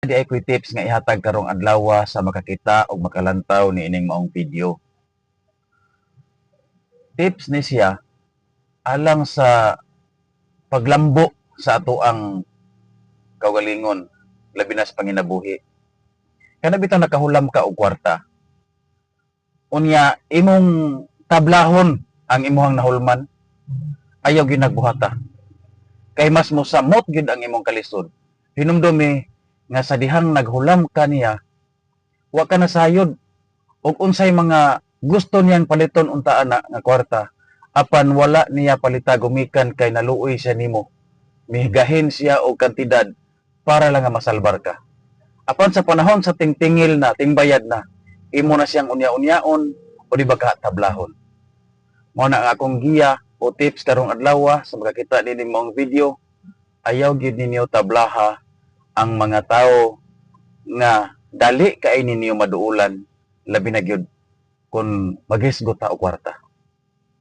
Di ay ko'y tips nga ihatag karong adlaw sa makakita o makalantaw ni ining maong video. Tips ni siya alang sa paglambo sa atoang kaugalingon, labi na sa panginabuhi. Kana bitaw nakahulam ka og kwarta. Unya imong tablahon ang imong nahulman, ayaw gyud nagbuhata. Kay mas mosamot gyud ang imong kalisod. Hinumdumi nga sa dihang naghulam ka niya, wa ka nasayod og unsay mga gusto niyang paliton unta ana nga kwarta, apan wala niya palita gumikan kay naluoy siya nimo. Mihigahin siya og kantidad para lang nga masalbar ka. Apan sa panahon sa tingtingil na, tingbayad na, imo na siyang unya-unyaon o di ba ka tablahon. Mao na ang akong giya o tips karong adlaw sa makakita nini mong video. Ayaw gyud ninyo tablaha ang mga tao nga dali kay ninyo maduulan, labi na gyud kung maghisgot ta og kwarta.